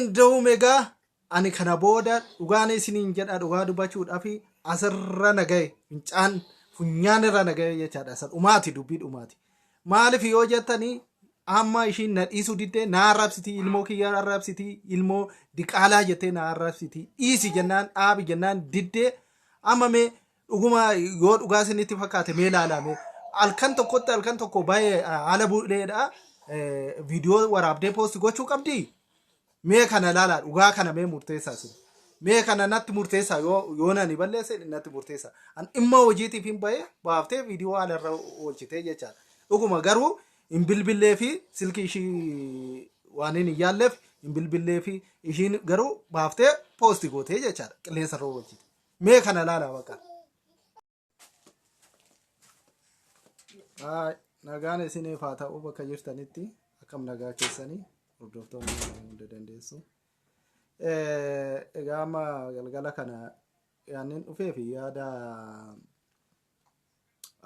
inda'u megaa ani kana booda dhugaan isiniin jedha dhugaa dubbachuudhaaf asirra nagaye fincaan funyaan irra nagaye jechaadha san dhumaati dubbii dhumaati maaliif yoo jettanii amma ishiin na dhiisuu diddee na arrabsitii ilmoo kiyya arrabsitii ilmoo diqaalaa jettee na arrabsitii dhiisi jennaan dhaabi jennaan diddee amma mee dhuguma yoo dhugaa isinitti fakkaate mee ilaalame halkan tokko baay'ee haala bu'eedha viidiyoo waraabdee poosti gochuu qabdi. Mee kana laala dhugaa kana mee murteessaa sun mee kana natti murteessaa yoo nani balleesse natti murteessaa an imma hojiitiif hin bahe baaftee viidiyoo haalarra oolchitee jechaadha dhuguma garuu hin bilbillee fi silkii ishii waan hin yaalleef hin bilbillee fi ishiin garuu baaftee poosti gootee jechaadha qilleensarra oolchite mee kana laala baqa. Nagaan isiniif haa ta'u bakka jirtanitti akkam nagaa keessanii. Hordoftoonni hunda dandeessu. Egaa amma galgala kana yaanneen dhufee fi yaada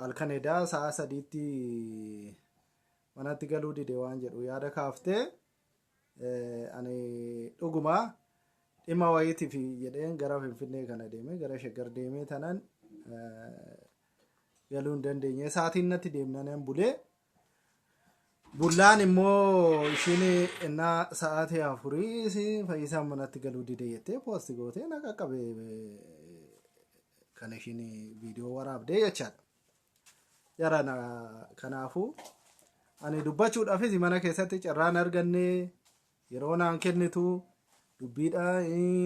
halkan edaa sa'a 3tti manatti galuu dide waan jedhu yaada kaaftee ani dhuguma dhimma wayiitiif jedheen gara Finfinnee kana deeme gara Shaggar deemee tanan galuu hin dandeenye sa'aatiin natti deemnaan bulee. Bullaan immoo ishiin innaa sa'aatii 4 fayyisaan manatti galuu dide jettee poosti gootee na qaqqabe kan ishiin viidiyoo waraabdee jechaadha. Jara kanaafuu ani dubbachuudhaafis mana keessatti carraan arganne yeroo naan kennitu dubbiidha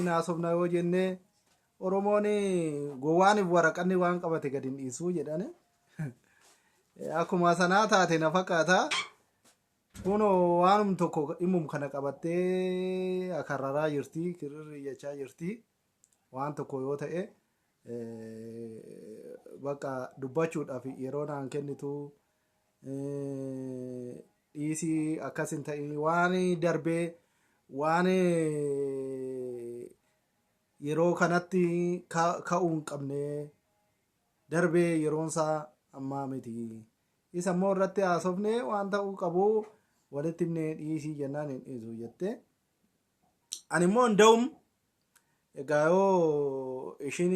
naasofna yoo jenne Oromoon gowwaaniif waraqanni waan qabate gadi hin dhiisuu jedhane akkuma sanaa taate na fakkaata. Kuno waanum tokko dhimum kana qabattee akarraraa jirti kirri jechaa jirti waan tokko yoo ta'e bakka dubbachuudhaaf yeroo naan kennitu dhiisii akkas hin ta'in waan darbee waan yeroo kanatti ka'uu hin qabne darbee yeroonsaa ammaa miti isa immoo irratti haasofne waan ta'uu qabu. Walitti himne dhiisii jennaan hin dhiisu jette ani immoo nda'um egaa yoo ishiin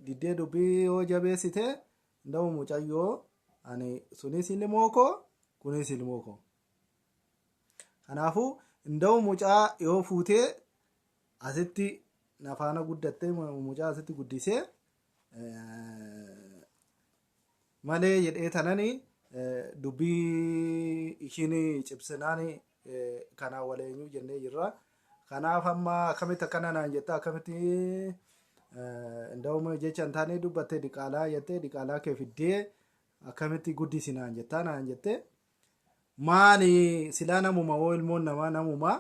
diddee dubbii yoo jabeessite nda'um mucayyoo ani sunis ilmoo koo kunis ilmoo koo kanaafuu nda'um mucaa yoo fuutee asitti nafaana guddattee mucaa asitti guddisee malee jedhee tananii dubbii ishiin cibsinaan kana waleenyu jennee jirra kanaaf amma akkamitti akkana naan jetta akkamitti nda'uma jecha hin taane dubbattee diqaalaa jettee diqaalaa kee fiddee akkamitti guddisi naan jettaa naan jette maali silaa namuma oo ilmoon namaa namuma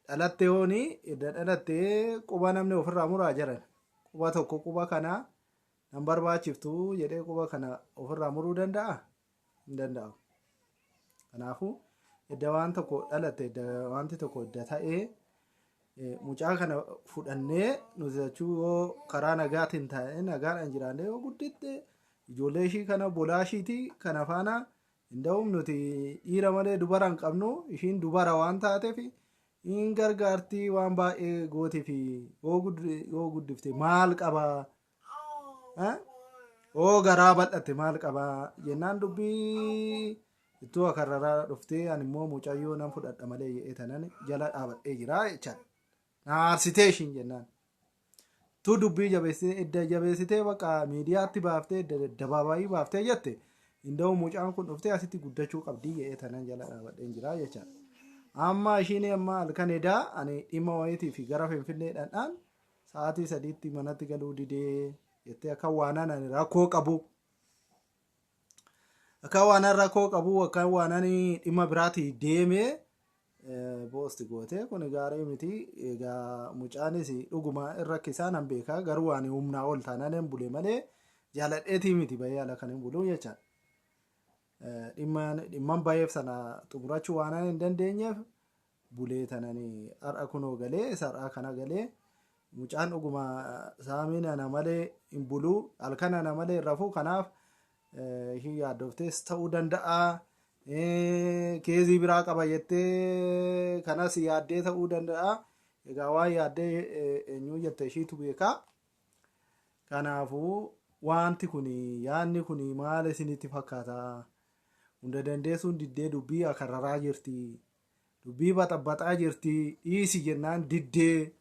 dhalattee hooni edda dhalattee quba namni ofirraa muraa jiran quba tokko quba kana nan barbaachiftu jedhee quba kana ofirraa muruu danda'a. Hin danda'u. Kanaafuu edda waan tokko dhalatte edda wanti tokko edda ta'ee mucaa kana fudhannee nuti jechuu yoo karaa nagaatiin ta'e nagaadhaan jiraannee yoo gudditte ijoollee ishii kana bolaa ishiiti kana faana hin da'uun nuti dhiira malee dubara hin qabnu ishiin dubara waan taateef hin gargaartii waan baay'ee gootiif yoo guddifte maal qabaa? Oo garaa bal'atte maal qabaa jennaan dubbii ittoo akarraraa dhuftee ani immoo mucayyoo nan fudhadha malee jedhee tanan jala dhaabadhee jira jechaadha. Naarsitee ishiin jennaan. Tu dubbii jabeessitee bakka miidiyaatti baaftee dabaabaayii baaftee jette inda'u mucaan kun dhuftee asitti guddachuu qabdii jedhee tanan jala dhaabadhee jira jechaadha. Amma ishiin amma halkan edaa ani dhimma wayiitiif gara Finfinnee dhandhaan sa'aatii 3tti manatti galuu didee jettee akka waanaan ani rakkoo qabu akka waanaan rakkoo qabu akka waanaan dhimma biraatii deemee poosti goote kun gaarii miti egaa mucaanis dhuguma irra kisaan han beekaa garuu waan humnaa ol taanaan hin bule malee jaaladheetii miti baay'ee ala kan hin bulu jechaadha. Dhimman baay'eef sana xumurachuu waan hin dandeenyeef bulee tananii har'a kunoo galee isa har'aa kana galee mucaan dhuguma saamiin ana malee hin buluu halkan ana malee hin rafuu kanaaf ishii yaaddoftees ta'uu danda'a keezii biraa qaba jettee kanas yaaddee ta'uu danda'a. Egaa waan yaaddee eenyu jette ishiitu beekaa. Kanaafuu wanti kun yaadni kun maal isinitti fakkaata? Hunda dandeessuun diddee dubbii akarraraa jirti. Dubbii baxaxaa jirti. Dhiisi jennaan diddee.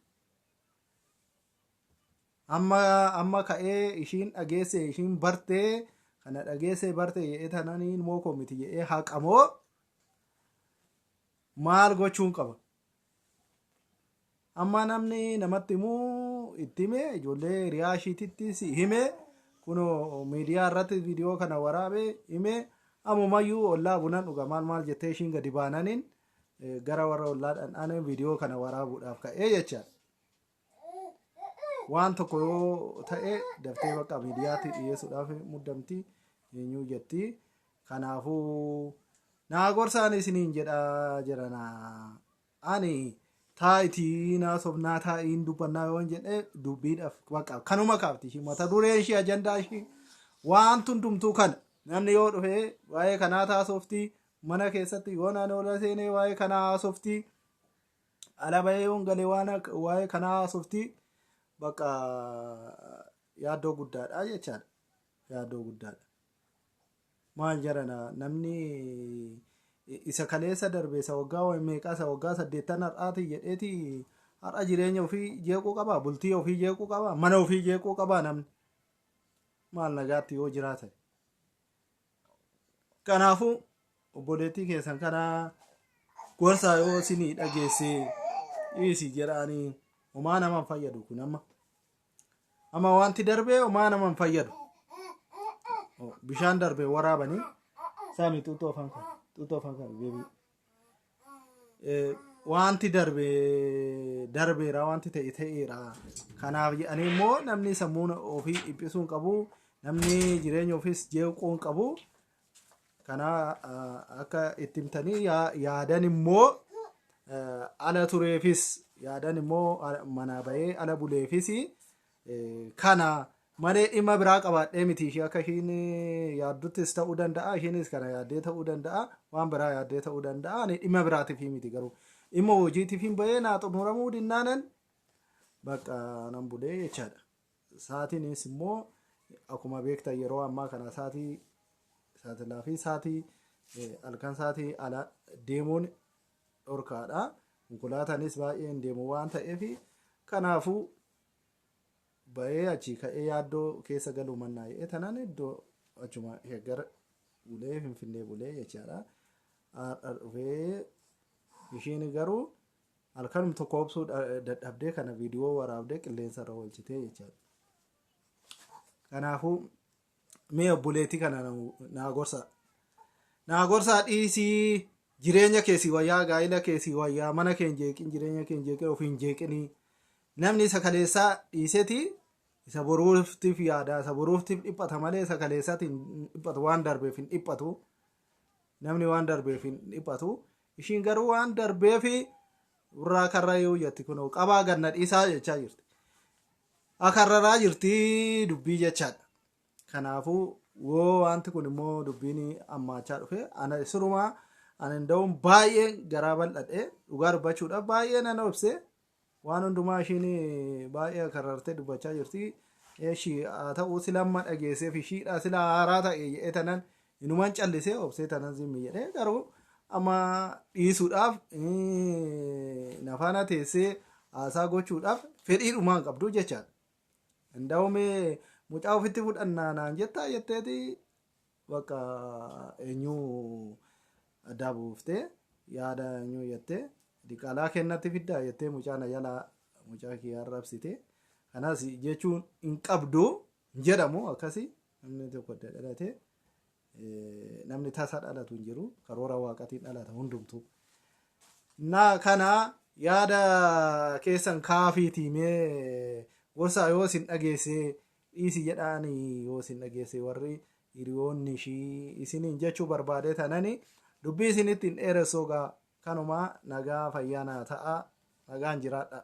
Amma ka'ee ishiin dhageesse ishiin bartee kana dhageesse barte jedhee tananiin moo komiti jedhee haqamoo maal gochuun qaba? Amma namni namatti himuu itti hime ijoollee hiriyaa ishiititti si hime kunoo miidiyaa irratti viidiyoo kana waraabee hime ammumayyuu ollaa bunan dhuga maal jettee ishiin gadi baananiin gara warra ollaadhaan viidiyoo kana waraabuudhaaf ka'ee jecha waan tokko yoo ta'e daftee bakka miidiyaatti dhiyeessuudhaaf muddamti eenyu jetti. Kanaafuu naa gorsaan isiniin jedha jirana ani taayitii naasofnaa taayiin dubbannaa yoon jedhe dubbiidhaaf bakka kanuma kaafti ishii mata dureen ishii ajandaa ishii waan hundumtuu kana namni yoo dhufe waa'ee kanaa taasofti mana keessatti yoo naan oola seenee waa'ee kanaa haasofti ala bahee yoon galee waa'ee kanaa haasofti bakka yaaddoo guddaadha jechaadha. Yaaddoo guddaadha. Maal jarana namni isa kaleessa darbeessa waggaa meeqaasa waggaa 8 har'aati jedheeti har'a jireenya ofii jeequu qaba, bultii ofii jeequu qaba, mana ofii jeequu qaba namni maal nagaatti yoo jiraata. Kanaafuu obboleettii keessan kana gorsa yoo isinii dhageesse dhiisi jedhanii homaa naman fayyadu kun amma wanti darbee homaa naman fayyadu. Bishaan darbee waraabanii saami xuuxoo afaan beebii wanti darbeera wanti ta'eera. Kanaaf jedhanii immoo namni sammuu ofii dhiphisuun qabu, namni jireenya ofiis jeequun qabu. Kana akka itti himtanii yaadan immoo ala tureefis yaadan immoo mana bahee ala buleefis kana malee dhimma biraa qabaadhee miti ishee akka ishiin yaadduttis ta'uu danda'a, ishiinis kana yaaddee ta'uu danda'a, waan biraa yaaddee ta'uu danda'a. Ani dhimma biraatiif miti garuu dhimma hojiitiif hin bahee naa xumuramuu dinnaanan bakka nan bulee jechaadha. Saatiinis immoo akkuma beektan yeroo ammaa kana saatilaa fi saatii halkan saatii ala deemuun dhorkaadha. Konkolaataanis baay'een deemu waan ta'eef kanaafuu bahee achii ka'ee yaaddoo keessa galuu mannaa jedhee tanaan iddoo achuma gara bulee Finfinnee bulee jechaadha. Har'a dhufee ishiin garuu halkanuma tokko obsuu dadhabdee kana viidiyoo waraabdee qilleensa irra oolchitee jechaadha. Kanaafuu mee obboleettii kana naa gorsaa dhiisii jireenya keessii wayyaa gaa'ila keessii wayyaa mana keenya jeeqin jireenya keenya jeeqin ofiin jeeqinii namni isa kaleessaa dhiiseeti isa boruuftiif yaada isa boruuftiif dhiphata malee isa kaleessaatti hin dhiphatu waan darbeef hin dhiphatu namni waan darbeef hin dhiphatu ishiin garuu waan darbeef irraa karra yoo jetti kunoo qabaa ganna dhiisaa jechaa jirti akarraraa jirti dubbii jechaadha. Kanaafuu woo wanti kun immoo dubbiin ammaachaa dhufe ana sirumaa ani nda'uun baay'ee garaa bal'adhe dhugaa dubbachuudhaaf baay'ee nan obse waan hundumaa ishiin baay'ee karartee dubbachaa jirti. Ishii haa ta'uu silamma dhageesseef ishiidha sila haaraa ta'e jedhee tanan inumaan callisee obsee tanan zimmi jedhee garuu amma dhiisuudhaaf nafaana teessee haasaa gochuudhaaf fedhiidhumaan qabdu jechaadha. Nda'uumee mucaa ofitti fudhannaa naan jettaa jetteeti bakka eenyu addaa buuftee yaada eenyu jettee diqaalaa kennatti fiddaa jettee mucaan ayala mucaa kiyyaa arrabsite. Kanas jechuun hin qabdu jedhamu akkasii namni tokko dhalate namni tasa dhalatu hin jiru karoora waaqatiin dhalata hundumtu. Kana yaada keessan kaafiitii mee gorsa yoo isin dhageesse dhiisi jedhaanii yoo isin dhageesse warri hiriyoonni ishii isiniin jechuu barbaade tanani dubbii isinitti hin dheeressu kanuma nagaa fayyaa naa ta'a nagaan jiraadha.